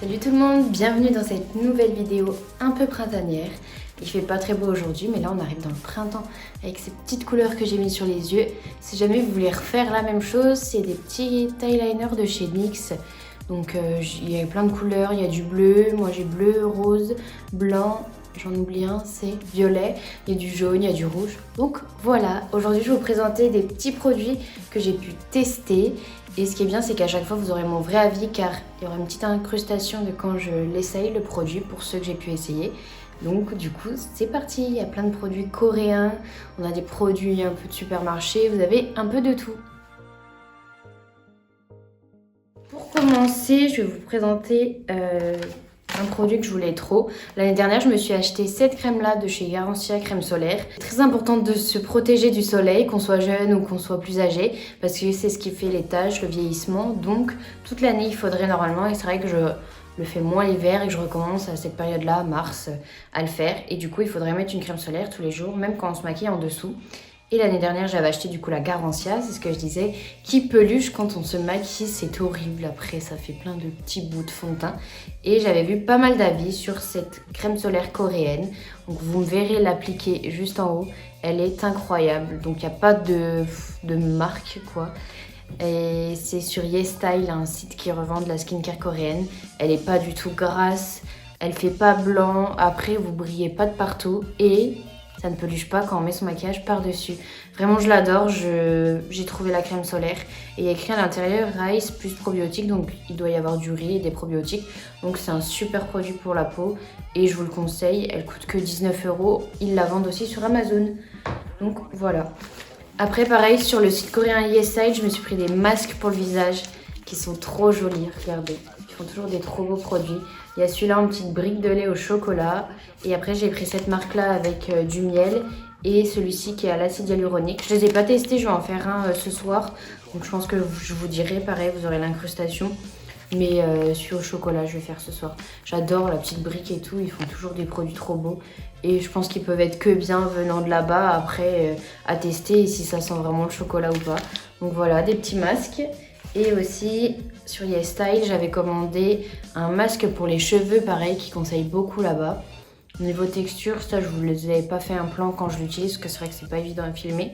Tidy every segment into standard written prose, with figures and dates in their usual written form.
Salut tout le monde, bienvenue dans cette nouvelle vidéo un peu printanière. Il fait pas très beau aujourd'hui, mais là on arrive dans le printemps avec ces petites couleurs que j'ai mis sur les yeux. Si jamais vous voulez refaire la même chose, c'est des petits eyeliners de chez NYX. Donc il y a plein de couleurs, il y a du bleu, moi j'ai bleu, rose, blanc, j'en oublie un, c'est violet, il y a du jaune, il y a du rouge. Donc voilà, aujourd'hui je vais vous présenter des petits produits que j'ai pu tester. Et ce qui est bien, c'est qu'à chaque fois, vous aurez mon vrai avis car il y aura une petite incrustation de quand je l'essaye, le produit, pour ceux que j'ai pu essayer. Donc du coup, c'est parti. Il y a plein de produits coréens, on a des produits un peu de supermarché, vous avez un peu de tout. Pour commencer, je vais vous présenter un produit que je voulais trop. L'année dernière, je me suis acheté cette crème-là de chez Garancia Crème Solaire. C'est très important de se protéger du soleil, qu'on soit jeune ou qu'on soit plus âgé, parce que c'est ce qui fait les taches, le vieillissement. Donc, toute l'année, il faudrait normalement, et c'est vrai que je le fais moins l'hiver et que je recommence à cette période-là, mars, à le faire. Et du coup, il faudrait mettre une crème solaire tous les jours, même quand on se maquille en dessous. Et l'année dernière, j'avais acheté du coup la Garancia, c'est ce que je disais, qui peluche quand on se maquille, c'est horrible. Après, ça fait plein de petits bouts de fond de teint. Et j'avais vu pas mal d'avis sur cette crème solaire coréenne. Donc vous me verrez l'appliquer juste en haut. Elle est incroyable. Donc il n'y a pas de marque quoi. Et c'est sur YesStyle, un site qui revend de la skincare coréenne. Elle n'est pas du tout grasse, elle fait pas blanc. Après, vous brillez pas de partout et ça ne peluche pas quand on met son maquillage par-dessus. Vraiment, je l'adore. J'ai trouvé la crème solaire. Et il y a écrit à l'intérieur Rice plus probiotiques. Donc, il doit y avoir du riz et des probiotiques. Donc, c'est un super produit pour la peau. Et je vous le conseille. Elle coûte que 19 €. Ils la vendent aussi sur Amazon. Donc, voilà. Après, pareil, sur le site coréen YesStyle, je me suis pris des masques pour le visage qui sont trop jolis. Regardez. Ils font toujours des trop beaux produits. Il y a celui-là en petite brique de lait au chocolat. Et après, j'ai pris cette marque-là avec du miel. Et celui-ci qui est à l'acide hyaluronique. Je ne les ai pas testés, je vais en faire un ce soir. Donc je pense que je vous dirai, pareil, vous aurez l'incrustation. Mais celui au chocolat, je vais faire ce soir. J'adore la petite brique et tout. Ils font toujours des produits trop beaux. Et je pense qu'ils peuvent être que bien venant de là-bas. Après, à tester et si ça sent vraiment le chocolat ou pas. Donc voilà, des petits masques. Et aussi, sur YesStyle, j'avais commandé un masque pour les cheveux, pareil, qui conseille beaucoup là-bas. Niveau texture, ça, je vous les avais pas fait un plan quand je l'utilise, parce que c'est vrai que c'est pas évident à filmer.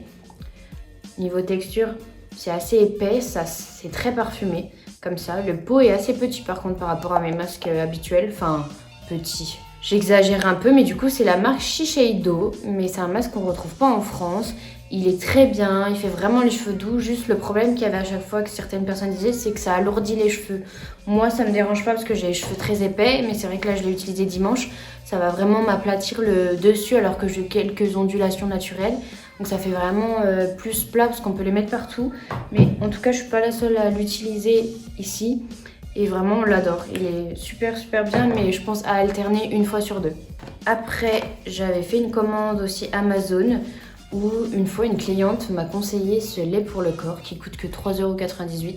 Niveau texture, c'est assez épais, ça, c'est très parfumé, comme ça. Le pot est assez petit, par contre, par rapport à mes masques habituels. Enfin, petit. J'exagère un peu, mais du coup, c'est la marque Shiseido. Mais c'est un masque qu'on retrouve pas en France. Il est très bien, il fait vraiment les cheveux doux. Juste le problème qu'il y avait à chaque fois que certaines personnes disaient, c'est que ça alourdit les cheveux. Moi, ça me dérange pas parce que j'ai les cheveux très épais, mais c'est vrai que là, je l'ai utilisé dimanche. Ça va vraiment m'aplatir le dessus alors que j'ai quelques ondulations naturelles. Donc ça fait vraiment plus plat parce qu'on peut les mettre partout. Mais en tout cas, je suis pas la seule à l'utiliser ici. Et vraiment, on l'adore. Il est super bien, mais je pense à alterner une fois sur deux. Après, j'avais fait une commande aussi Amazon où une fois une cliente m'a conseillé ce lait pour le corps qui coûte que 3,98 €.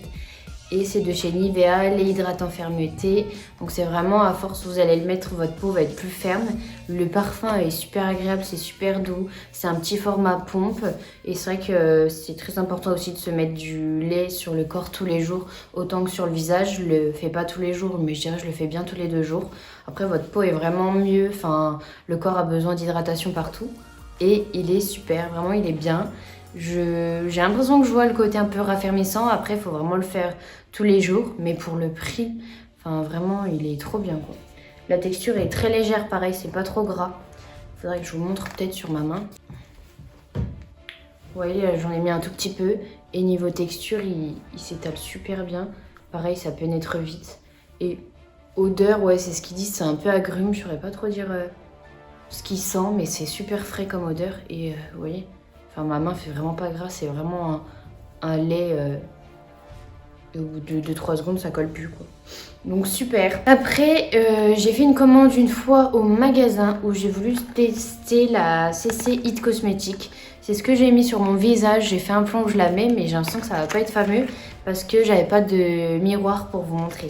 Et c'est de chez Nivea, lait hydratant fermeté. Donc c'est vraiment, à force vous allez le mettre, votre peau va être plus ferme. Le parfum est super agréable, c'est super doux. C'est un petit format pompe. Et c'est vrai que c'est très important aussi de se mettre du lait sur le corps tous les jours. Autant que sur le visage, je le fais pas tous les jours, mais je dirais que je le fais bien tous les 2 jours. Après votre peau est vraiment mieux, enfin le corps a besoin d'hydratation partout. Et il est super, vraiment il est bien. J'ai l'impression que je vois le côté un peu raffermissant. Après, il faut vraiment le faire tous les jours. Mais pour le prix, enfin vraiment, il est trop bien quoi. La texture est très légère, pareil, c'est pas trop gras. Il faudrait que je vous montre peut-être sur ma main. Vous voyez, j'en ai mis un tout petit peu. Et niveau texture, il s'étale super bien. Pareil, ça pénètre vite. Et odeur, ouais, c'est ce qu'ils disent, c'est un peu agrume. Je saurais pas trop dire ce qu'il sent, mais c'est super frais comme odeur. Et vous voyez, enfin, ma main fait vraiment pas gras, c'est vraiment un lait. Au bout de 3 secondes, ça colle plus quoi. Donc super. Après, j'ai fait une commande une fois au magasin où j'ai voulu tester la CC It Cosmétique. C'est ce que j'ai mis sur mon visage. J'ai fait un plan où je la mets, mais j'ai l'impression que ça va pas être fameux parce que j'avais pas de miroir pour vous montrer.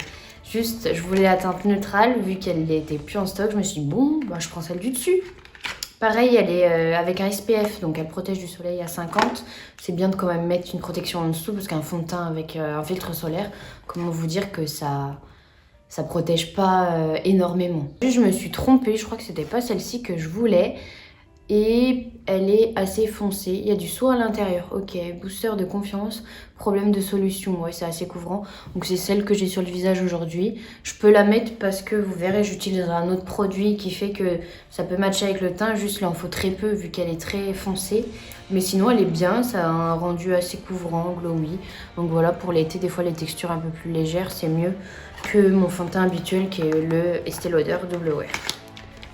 Juste, je voulais la teinte neutrale, vu qu'elle n'était plus en stock. Je me suis dit, bon, bah, je prends celle du dessus. Pareil, elle est avec un SPF, donc elle protège du soleil à 50. C'est bien de quand même mettre une protection en dessous, parce qu'un fond de teint avec un filtre solaire, comment vous dire que ça ça protège pas énormément. Je me suis trompée, je crois que c'était pas celle-ci que je voulais. Et elle est assez foncée, il y a du soin à l'intérieur, ok, booster de confiance, problème de solution, ouais c'est assez couvrant, donc c'est celle que j'ai sur le visage aujourd'hui. Je peux la mettre parce que vous verrez j'utiliserai un autre produit qui fait que ça peut matcher avec le teint, juste il en faut très peu vu qu'elle est très foncée, mais sinon elle est bien, ça a un rendu assez couvrant, glowy, donc voilà pour l'été des fois les textures un peu plus légères c'est mieux que mon fond de teint habituel qui est le Estée Lauder Double Wear.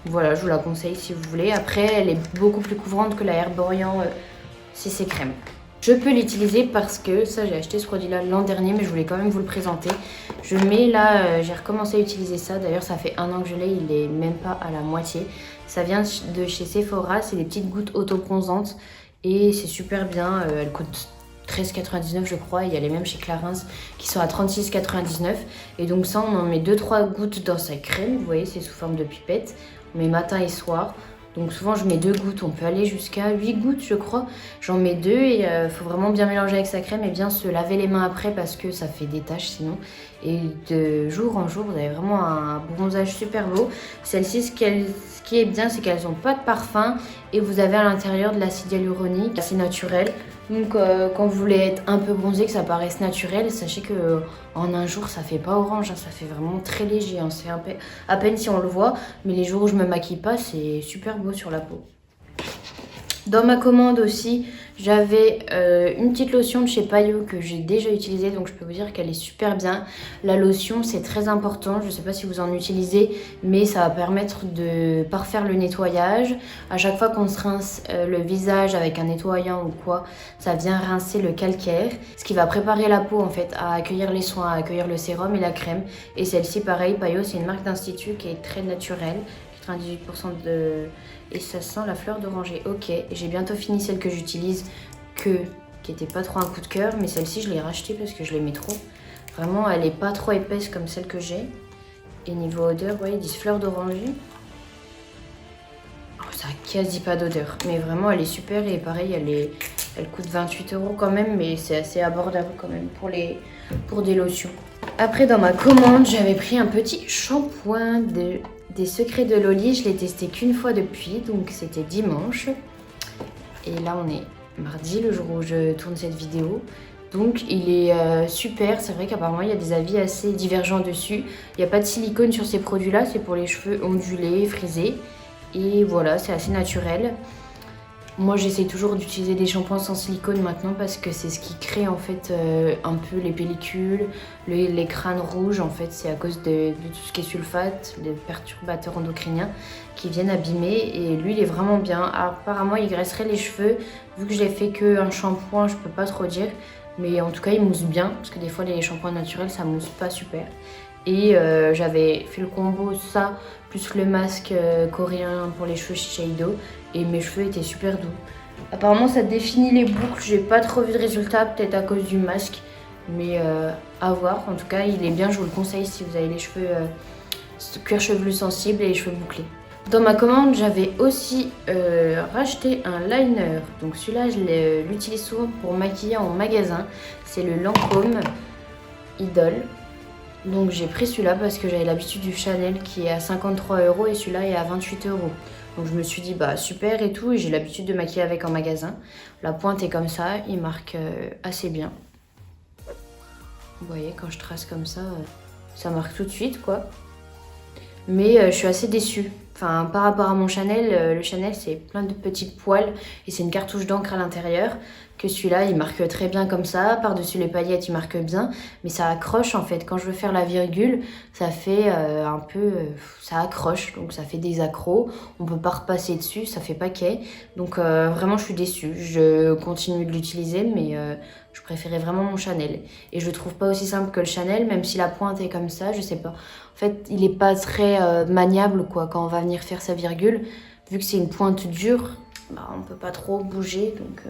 Voilà, je vous la conseille si vous voulez. Après, elle est beaucoup plus couvrante que la Herborian CC Crème. Je peux l'utiliser parce que, ça j'ai acheté ce produit-là l'an dernier, mais je voulais quand même vous le présenter. Je mets là, j'ai recommencé à utiliser ça. D'ailleurs, ça fait 1 an que je l'ai, il est même pas à la moitié. Ça vient de chez Sephora, c'est des petites gouttes auto-bronzantes. Et c'est super bien, elle coûte 13,99 je crois, et il y a les mêmes chez Clarins qui sont à 36,99. Et donc ça, on en met 2-3 gouttes dans sa crème, vous voyez, c'est sous forme de pipette. On met matin et soir. Donc souvent je mets 2 gouttes, on peut aller jusqu'à 8 gouttes je crois. J'en mets 2 et faut vraiment bien mélanger avec sa crème et bien se laver les mains après parce que ça fait des taches sinon. Et de jour en jour, vous avez vraiment un bronzage super beau. Celle-ci, ce qui est bien, c'est qu'elles n'ont pas de parfum et vous avez à l'intérieur de l'acide hyaluronique, assez naturel. Donc quand vous voulez être un peu bronzé, que ça paraisse naturel, sachez que en un jour ça fait pas orange, hein, ça fait vraiment très léger, hein, c'est à peine si on le voit, mais les jours où je me maquille pas, c'est super beau sur la peau. Dans ma commande aussi, j'avais une petite lotion de chez Payot que j'ai déjà utilisée, donc je peux vous dire qu'elle est super bien. La lotion, c'est très important, je ne sais pas si vous en utilisez, mais ça va permettre de parfaire le nettoyage. À chaque fois qu'on se rince le visage avec un nettoyant ou quoi, ça vient rincer le calcaire, ce qui va préparer la peau en fait à accueillir les soins, à accueillir le sérum et la crème. Et celle-ci, pareil, Payot, c'est une marque d'institut qui est très naturelle. 98% de... Et ça sent la fleur d'oranger. Ok, j'ai bientôt fini celle que j'utilise, qui était pas trop un coup de cœur. Mais celle-ci, je l'ai rachetée parce que je l'aimais trop. Vraiment, elle est pas trop épaisse comme celle que j'ai. Et niveau odeur, ouais, ils disent fleur d'oranger. Oh, ça a quasi pas d'odeur. Mais vraiment, elle est super. Et pareil, elle coûte 28 € quand même. Mais c'est assez abordable quand même pour des lotions. Après, dans ma commande, j'avais pris un petit shampoing des Secrets de Loli. Je l'ai testé qu'une fois depuis, donc c'était dimanche. Et là, on est mardi, le jour où je tourne cette vidéo. Donc, il est super. C'est vrai qu'apparemment, il y a des avis assez divergents dessus. Il n'y a pas de silicone sur ces produits-là. C'est pour les cheveux ondulés, frisés. Et voilà, c'est assez naturel. Moi, j'essaie toujours d'utiliser des shampoings sans silicone maintenant parce que c'est ce qui crée en fait un peu les pellicules, les crânes rouges. En fait, c'est à cause de tout ce qui est sulfate, des perturbateurs endocriniens qui viennent abîmer. Et lui, il est vraiment bien. Alors, apparemment, il graisserait les cheveux. Vu que je l'ai fait qu'un shampoing, je peux pas trop dire. Mais en tout cas, il mousse bien parce que des fois, les shampoings naturels, ça mousse pas super. Et j'avais fait le combo ça plus le masque coréen pour les cheveux Shiseido et mes cheveux étaient super doux. Apparemment ça définit les boucles, j'ai pas trop vu de résultat, peut-être à cause du masque, mais à voir. En tout cas il est bien, je vous le conseille si vous avez les cheveux cuir chevelu sensible et les cheveux bouclés. Dans ma commande j'avais aussi racheté un liner, donc celui-là je l'utilise souvent pour maquiller en magasin, c'est le Lancôme Idol. Donc j'ai pris celui-là parce que j'avais l'habitude du Chanel qui est à 53 € et celui-là est à 28 €. Donc je me suis dit bah super et tout, et j'ai l'habitude de maquiller avec en magasin. La pointe est comme ça, il marque assez bien. Vous voyez quand je trace comme ça, ça marque tout de suite quoi. Mais je suis assez déçue. Enfin, par rapport à mon Chanel, le Chanel c'est plein de petites poils et c'est une cartouche d'encre à l'intérieur. Que celui-là il marque très bien comme ça, par-dessus les paillettes il marque bien, mais ça accroche en fait. Quand je veux faire la virgule, ça fait un peu, ça accroche, donc ça fait des accros. On peut pas repasser dessus, ça fait paquet. Donc vraiment je suis déçue. Je continue de l'utiliser, mais je préférais vraiment mon Chanel. Et je le trouve pas aussi simple que le Chanel, même si la pointe est comme ça, je sais pas. En fait, il est pas très maniable quoi quand on va venir faire sa virgule. Vu que c'est une pointe dure, bah, on peut pas trop bouger, donc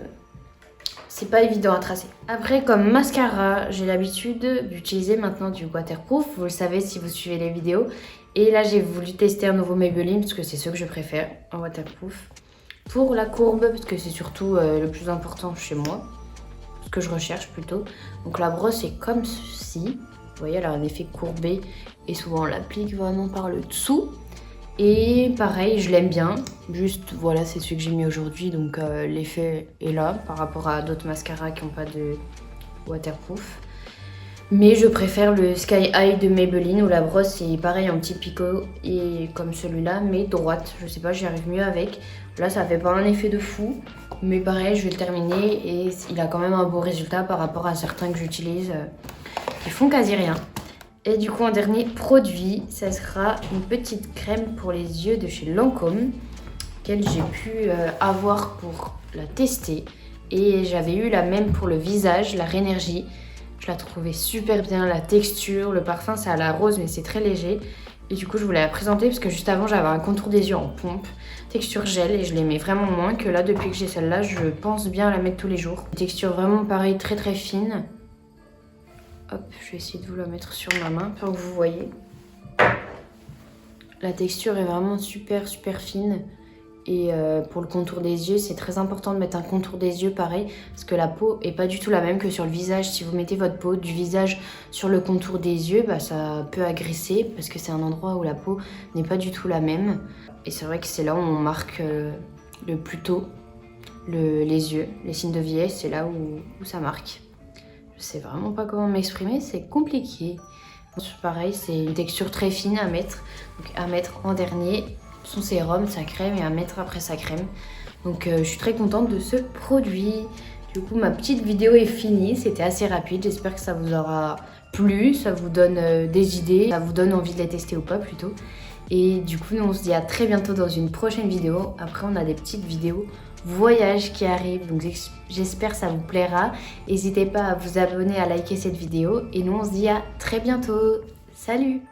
c'est pas évident à tracer. Après, comme mascara, j'ai l'habitude d'utiliser maintenant du waterproof. Vous le savez si vous suivez les vidéos. Et là, j'ai voulu tester un nouveau Maybelline parce que c'est ce que je préfère en waterproof. Pour la courbe, parce que c'est surtout le plus important chez moi. Ce que je recherche plutôt. Donc la brosse est comme ceci. Vous voyez, elle a un effet courbé et souvent on l'applique vraiment par le dessous. Et pareil, je l'aime bien. Juste, voilà, c'est celui que j'ai mis aujourd'hui. Donc l'effet est là par rapport à d'autres mascaras qui n'ont pas de waterproof. Mais je préfère le Sky High de Maybelline où la brosse est pareil en petit picot et comme celui-là, mais droite. Je sais pas, j'y arrive mieux avec. Là, ça fait pas un effet de fou. Mais pareil, je vais le terminer et il a quand même un beau résultat par rapport à certains que j'utilise qui font quasi rien. Et du coup, un dernier produit, ça sera une petite crème pour les yeux de chez Lancôme, qu'elle j'ai pu avoir pour la tester. Et j'avais eu la même pour le visage, la Rénergie. Je la trouvais super bien, la texture, le parfum, c'est à la rose, mais c'est très léger. Et du coup, je voulais la présenter parce que juste avant, j'avais un contour des yeux en pompe, texture gel, et je l'aimais vraiment moins que là, depuis que j'ai celle-là, je pense bien la mettre tous les jours. Texture vraiment pareil, très très fine. Hop, je vais essayer de vous la mettre sur ma main pour que vous voyez. La texture est vraiment super super fine. Et pour le contour des yeux, c'est très important de mettre un contour des yeux pareil. Parce que la peau est pas du tout la même que sur le visage. Si vous mettez votre peau du visage sur le contour des yeux, bah, ça peut agresser. Parce que c'est un endroit où la peau n'est pas du tout la même. Et c'est vrai que c'est là où on marque le plus tôt les yeux. Les signes de vieillesse, c'est là où ça marque. Je sais vraiment pas comment m'exprimer, c'est compliqué. Pareil, c'est une texture très fine à mettre. Donc à mettre en dernier son sérum, sa crème et à mettre après sa crème. Donc je suis très contente de ce produit. Du coup, ma petite vidéo est finie. C'était assez rapide. J'espère que ça vous aura plu. Ça vous donne des idées. Ça vous donne envie de les tester ou pas plutôt. Et du coup, nous on se dit à très bientôt dans une prochaine vidéo. Après, on a des petites vidéos voyage qui arrive, donc j'espère que ça vous plaira. N'hésitez pas à vous abonner, à liker cette vidéo et nous on se dit à très bientôt. Salut!